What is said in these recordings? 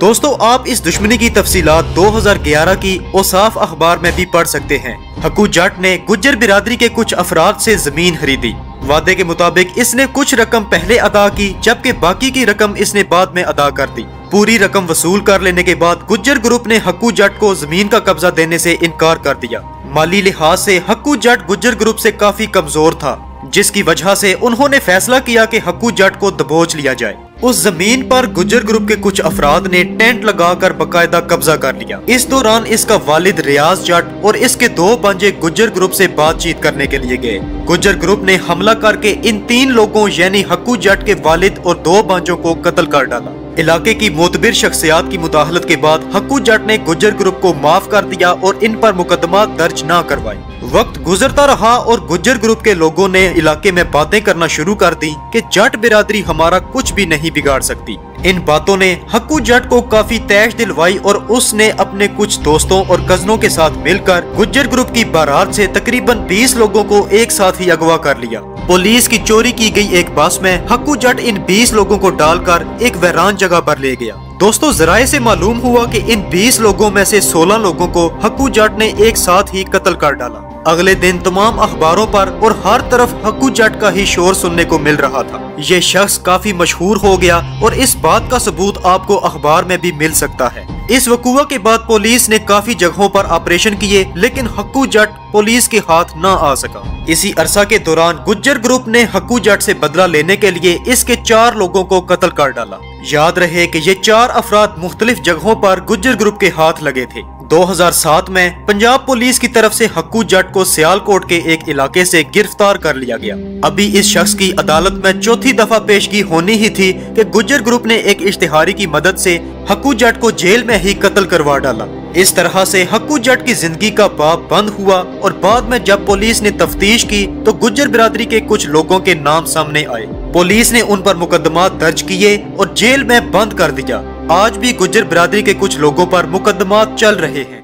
दोस्तों, आप इस दुश्मनी की तफसीलात 2011 की औसाफ अखबार में भी पढ़ सकते हैं। हक्कू जट ने गुज्जर बिरादरी के कुछ अफराद से जमीन खरीदी। वादे के मुताबिक इसने कुछ रकम पहले अदा की, जबकि बाकी की रकम इसने बाद में अदा कर दी। पूरी रकम वसूल कर लेने के बाद गुज्जर ग्रुप ने हक्कू जट को जमीन का कब्जा देने से इनकार कर दिया। माली लिहाज से हक्कू जट गुज्जर ग्रुप से काफी कमजोर था, जिसकी वजह से उन्होंने फैसला किया कि हक्कू जट को दबोच लिया जाए। उस जमीन पर गुज्जर ग्रुप के कुछ अफराद ने टेंट लगाकर बकायदा कब्जा कर लिया। इस दौरान इसका वालिद रियाज जट और इसके 2 भांजे गुज्जर ग्रुप से बातचीत करने के लिए गए। गुज्जर ग्रुप ने हमला करके इन 3 लोगों यानी हक्कू जट के वालिद और 2 भांजों को कत्ल कर डाला। इलाके की मोतबिर शख्सियात की मुदाखलत के बाद हक्कू जट ने गुज्जर ग्रुप को माफ कर दिया और इन पर मुकदमा दर्ज न करवाए। वक्त गुजरता रहा और गुज्जर ग्रुप के लोगों ने इलाके में बातें करना शुरू कर दी कि जट बिरादरी हमारा कुछ भी नहीं बिगाड़ सकती। इन बातों ने हक्कू जट को काफी तैश दिलवाई और उसने अपने कुछ दोस्तों और कजनों के साथ मिलकर गुज्जर ग्रुप की बारात से तकरीबन 20 लोगों को एक साथ ही अगवा कर लिया। पुलिस की चोरी की गई एक बस में हक्कू जट इन 20 लोगों को डालकर एक वीरान जगह पर ले गया। दोस्तों, जराये से मालूम हुआ कि इन 20 लोगों में से 16 लोगों को हक्कू जट ने एक साथ ही कत्ल कर डाला। अगले दिन तमाम अखबारों पर और हर तरफ हक्कू जट का ही शोर सुनने को मिल रहा था। ये शख्स काफी मशहूर हो गया और इस बात का सबूत आपको अखबार में भी मिल सकता है। इस वकूआ के बाद पुलिस ने काफी जगहों पर ऑपरेशन किए, लेकिन हक्कू जट पुलिस के हाथ न आ सका। इसी अरसा के दौरान गुज्जर ग्रुप ने हक्कू जट से बदला लेने के लिए इसके 4 लोगों को कत्ल कर डाला। याद रहे कि ये 4 अफराद मुख्तलिफ जगहों पर गुज्जर ग्रुप के हाथ लगे थे। 2007 में पंजाब पुलिस की तरफ से हक्कू जट को सियालकोट के एक इलाके से गिरफ्तार कर लिया गया। अभी इस शख्स की अदालत में चौथी दफा पेशगी होनी ही थी कि गुज्जर ग्रुप ने एक इश्तिहारी की मदद से हक्कू जट को जेल में ही कत्ल करवा डाला। इस तरह से हक्कू जट की जिंदगी का बाब बंद हुआ और बाद में जब पुलिस ने तफ्तीश की तो गुज्जर बिरादरी के कुछ लोगों के नाम सामने आए। पुलिस ने उन पर मुकदमा दर्ज किए और जेल में बंद कर दिया। आज भी गुज्जर बिरादरी के कुछ लोगों पर मुकदमा चल रहे हैं।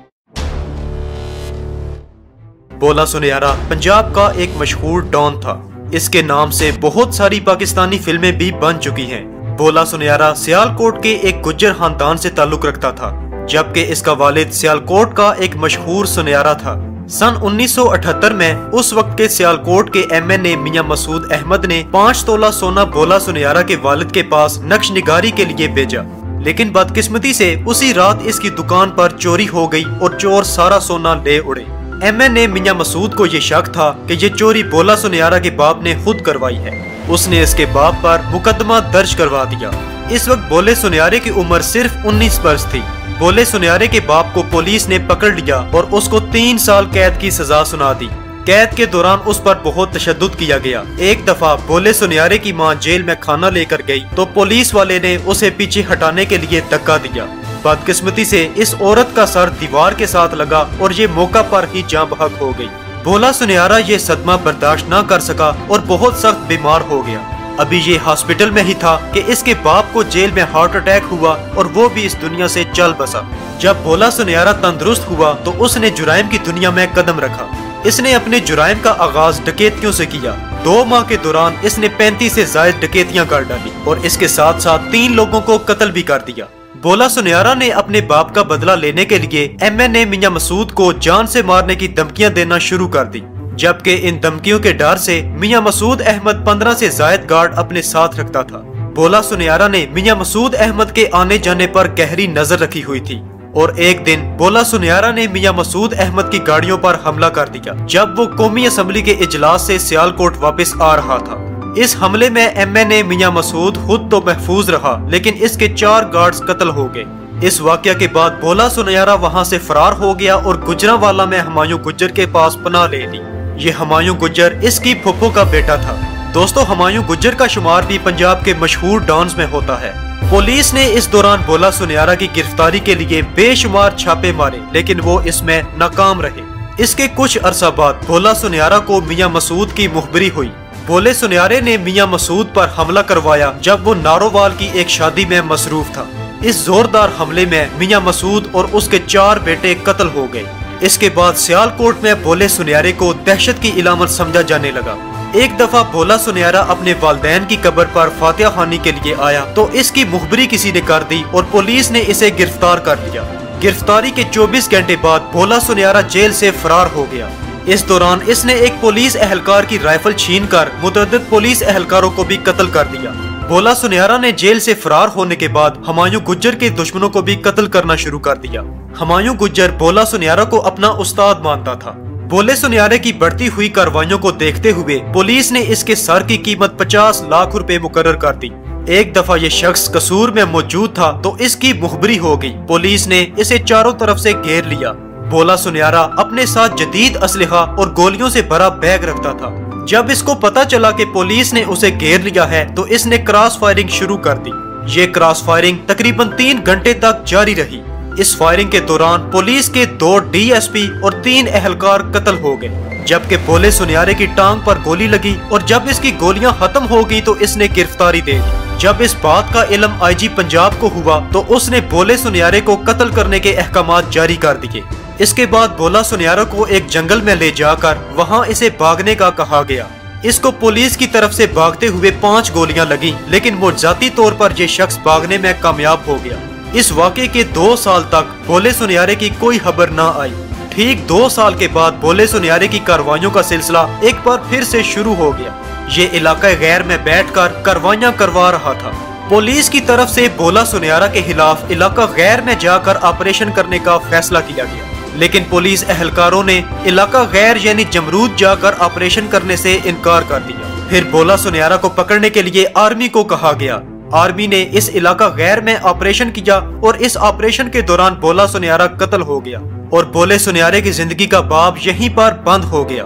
भोला सुनियारा पंजाब का एक मशहूर डॉन था। इसके नाम से बहुत सारी पाकिस्तानी फिल्में भी बन चुकी हैं। भोला सुनियारा सियालकोट के एक गुज्जर खानदान से ताल्लुक रखता था, जबकि इसका वालिद सियालकोट का एक मशहूर सुनियारा था। सन 1978 में उस वक्त के सियालकोट के MNA मियां मसूद अहमद ने 5 तोला सोना भोला सुनियारा के वालिद के पास नक्श निगारी के लिए भेजा, लेकिन बदकिस्मती से उसी रात इसकी दुकान पर चोरी हो गई और चोर सारा सोना ले उड़े। MNA मियां मसूद को ये शक था कि ये चोरी भोला सुनियारा के बाप ने खुद करवाई है। उसने इसके बाप पर मुकदमा दर्ज करवा दिया। इस वक्त भोले सुनियारे की उम्र सिर्फ 19 वर्ष थी। भोले सुनियारे के बाप को पुलिस ने पकड़ लिया और उसको 3 साल कैद की सजा सुना दी। कैद के दौरान उस पर बहुत तशद्दुद किया गया। एक दफा भोले सुनियारे की मां जेल में खाना लेकर गई तो पुलिस वाले ने उसे पीछे हटाने के लिए धक्का दिया। बदकिस्मती से इस औरत का सर दीवार के साथ लगा और ये मौका पर ही जान बहक हो गई। भोला सुनियारा ये सदमा बर्दाश्त न कर सका और बहुत सख्त बीमार हो गया। अभी ये हॉस्पिटल में ही था कि इसके बाप को जेल में हार्ट अटैक हुआ और वो भी इस दुनिया से चल बसा। जब भोला सुनियारा तंदुरुस्त हुआ तो उसने जुराइम की दुनिया में कदम रखा। इसने अपने जुराइम का आगाज डकैतियों से किया। 2 माह के दौरान इसने 35 से ज्यादा डकैतियां कर डाली और इसके साथ साथ 3 लोगों को कत्ल भी कर दिया। भोला सुनियारा ने अपने बाप का बदला लेने के लिए MNA मियां मसूद को जान से मारने की धमकियां देना शुरू कर दी, जबकि इन धमकियों के डर से मियां मसूद अहमद 15 से ज्यादा गार्ड अपने साथ रखता था। भोला सुनियारा ने मियां मसूद अहमद के आने जाने पर गहरी नजर रखी हुई थी और एक दिन भोला सुनियारा ने मियां मसूद अहमद की गाड़ियों पर हमला कर दिया जब वो कौमी असम्बली के इजलास से सियालकोट वापस आ रहा था। इस हमले में MNA मियां मसूद खुद तो महफूज रहा, लेकिन इसके 4 गार्ड्स कत्ल हो गए। इस वाकया के बाद भोला सुनियारा वहां से फरार हो गया और गुजरांवाला में हुमायूं गुज्जर के पास पनाह ले ली। ये हुमायूं गुज्जर इसकी फुफ्फो का बेटा था। दोस्तों, हुमायूं गुज्जर का शुमार भी पंजाब के मशहूर डॉन्स में होता है। पुलिस ने इस दौरान भोला सुनियारा की गिरफ्तारी के लिए बेशुमार छापे मारे, लेकिन वो इसमें नाकाम रहे। इसके कुछ अरसा बाद भोला सुनियारा को मियां मसूद की मुखबरी हुई। भोले सुनियारे ने मियां मसूद पर हमला करवाया जब वो नारोवाल की एक शादी में मसरूफ था। इस जोरदार हमले में मियां मसूद और उसके 4 बेटे कत्ल हो गए। इसके बाद सियालकोट में भोले सुनियारे को दहशत की इलामत समझा जाने लगा। एक दफा भोला सुनहरा अपने वालिदैन की कब्र पर फातिहा खानी के लिए आया तो इसकी मुखबरी किसी ने कर दी और पुलिस ने इसे गिरफ्तार कर लिया। गिरफ्तारी के 24 घंटे बाद भोला सुनहरा जेल से फरार हो गया। इस दौरान इसने एक पुलिस एहलकार की राइफल छीनकर मुतअद्दिद पुलिस एहलकारों को भी कत्ल कर दिया। भोला सुनहरा ने जेल से फरार होने के बाद हुमायूं गुज्जर के दुश्मनों को भी कत्ल करना शुरू कर दिया। हुमायूं गुज्जर भोला सुनहरा को अपना उस्ताद मानता था। भोले सुनहरे की बढ़ती हुई कार्रवाइयों को देखते हुए पुलिस ने इसके सर की कीमत 50 लाख रुपए मुकर्रर कर दी। एक दफा ये शख्स कसूर में मौजूद था तो इसकी मुखबरी हो गई। पुलिस ने इसे चारों तरफ से घेर लिया। भोला सुनहरा अपने साथ जदीद असलहा और गोलियों से भरा बैग रखता था। जब इसको पता चला कि पुलिस ने उसे घेर लिया है तो इसने क्रॉस फायरिंग शुरू कर दी। ये क्रॉस फायरिंग तकरीबन 3 घंटे तक जारी रही। इस फायरिंग के दौरान पुलिस के 2 डीएसपी और 3 एहलकार कत्ल हो गए, जबकि भोले सुनहरे की टांग पर गोली लगी और जब इसकी गोलियां खत्म हो गई तो इसने गिरफ्तारी दे दी। जब इस बात का इल्म आईजी पंजाब को हुआ तो उसने भोले सुनहरे को कत्ल करने के अहकामात जारी कर दिए। इसके बाद भोला सुनहरे को एक जंगल में ले जाकर वहां इसे भागने का कहा गया। इसको पुलिस की तरफ से भागते हुए 5 गोलियां लगी, लेकिन मुआवजाती तौर पर यह शख्स भागने में कामयाब हो गया। इस वाक़े के 2 साल तक भोले सुनहरे की कोई खबर न आई। ठीक 2 साल के बाद भोले सुनहरे की कार्रवाइयों का सिलसिला एक बार फिर से शुरू हो गया। ये इलाका गैर में बैठकर कार्रवाइयां करवा रहा था। पुलिस की तरफ से भोला सुनहरा के खिलाफ इलाका गैर में जाकर ऑपरेशन करने का फैसला किया गया, लेकिन पुलिस एहलकारों ने इलाका गैर यानी जमरूद जाकर ऑपरेशन करने से इनकार कर दिया। फिर भोला सुनहरा को पकड़ने के लिए आर्मी को कहा गया। आर्मी ने इस इलाका गैर में ऑपरेशन किया और इस ऑपरेशन के दौरान भोला सुनहरा कत्ल हो गया और भोले सुनहरे की जिंदगी का बाब यहीं पर बंद हो गया।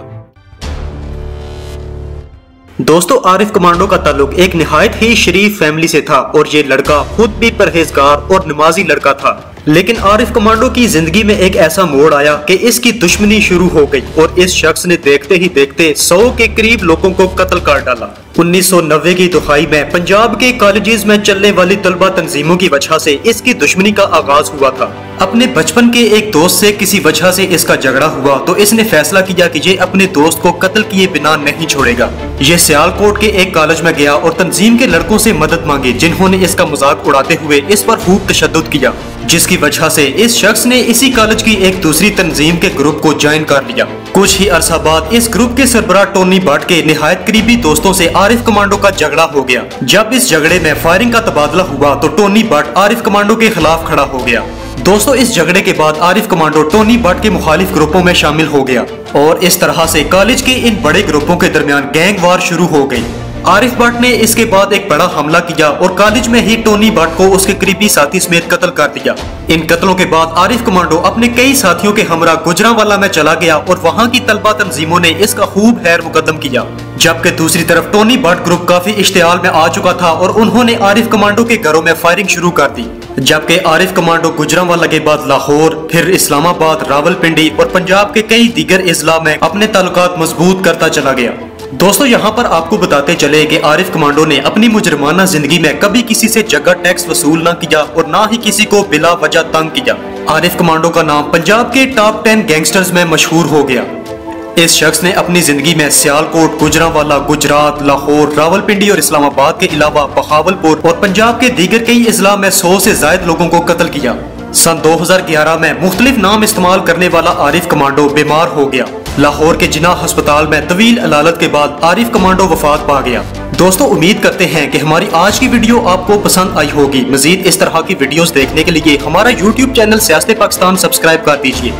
दोस्तों, आरिफ कमांडो का ताल्लुक एक निहायत ही शरीफ फैमिली से था और ये लड़का खुद भी परहेजगार और नमाजी लड़का था। लेकिन आरिफ कमांडो की जिंदगी में एक ऐसा मोड़ आया कि इसकी दुश्मनी शुरू हो गई और इस शख्स ने देखते ही देखते 100 के करीब लोगों को कत्ल कर डाला। 1990 की दुहाई में पंजाब के कॉलेजेस में चलने वाली तलबा तंजीमों की वजह से इसकी दुश्मनी का आगाज हुआ था। अपने बचपन के एक दोस्त से किसी वजह से इसका झगड़ा हुआ तो इसने फैसला किया कि ये अपने दोस्त को कत्ल किए बिना नहीं छोड़ेगा। ये सियालकोट के एक कॉलेज में गया और तंजीम के लड़कों से मदद मांगी, जिन्होंने इसका मजाक उड़ाते हुए इस पर खूब तशद्दुद किया, जिसकी वजह से इस शख्स ने इसी कॉलेज की एक दूसरी तंजीम के ग्रुप को ज्वाइन कर लिया। कुछ ही अरसा बाद इस ग्रुप के सरबराह टोनी भट्ट के निहायत करीबी दोस्तों से आरिफ कमांडो का झगड़ा हो गया। जब इस झगड़े में फायरिंग का तबादला हुआ तो टोनी भट्ट आरिफ कमांडो के खिलाफ खड़ा हो गया। दोस्तों, इस झगड़े के बाद आरिफ कमांडो टोनी भट्ट के मुखालिफ ग्रुपों में शामिल हो गया और इस तरह से कॉलेज के इन बड़े ग्रुपों के दरमियान गैंग वार शुरू हो गई। आरिफ भट्ट ने इसके बाद एक बड़ा हमला किया और कॉलेज में ही टोनी भट्ट को उसके करीबी साथी समेत कत्ल कर दिया। इन कत्लों के बाद आरिफ कमांडो अपने कई साथियों के हमरा गुजरांवाला में चला गया और वहां की तलबा तंजीमों ने इसका खूब खैर मुकदम किया, जबकि दूसरी तरफ टोनी भट्ट ग्रुप काफी इश्तियाल में आ चुका था और उन्होंने आरिफ कमांडो के घरों में फायरिंग शुरू कर दी। जबकि आरिफ कमांडो गुजरांवाला के बाद लाहौर, फिर इस्लामाबाद, रावलपिंडी और पंजाब के कई दीगर अजला में अपने ताल्लुकात मजबूत करता चला गया। दोस्तों, यहाँ पर आपको बताते चले कि आरिफ कमांडो ने अपनी मुजरमाना जिंदगी में कभी किसी से जगह टैक्स वसूल न किया और ना ही किसी को बिला वजह तंग किया। आरिफ कमांडो का नाम पंजाब के टॉप 10 गैंगस्टर्स में मशहूर हो गया। इस शख्स ने अपनी जिंदगी में सियालकोट, गुजरांवाला, गुजरात, लाहौर, रावलपिंडी और इस्लामाबाद के अलावा बहावलपुर और पंजाब के दीगर कई अजला में 100 से ज्यादा लोगों को कत्ल किया। सन 2011 में मुख्तलिफ नाम इस्तेमाल करने वाला आरिफ कमांडो बीमार हो गया। लाहौर के जिन्ना अस्पताल में तवील अलालत के बाद आरिफ कमांडो वफात पा गया। दोस्तों, उम्मीद करते हैं कि हमारी आज की वीडियो आपको पसंद आई होगी। मजीद इस तरह की वीडियोस देखने के लिए हमारा YouTube चैनल सियासत पाकिस्तान सब्सक्राइब कर दीजिए।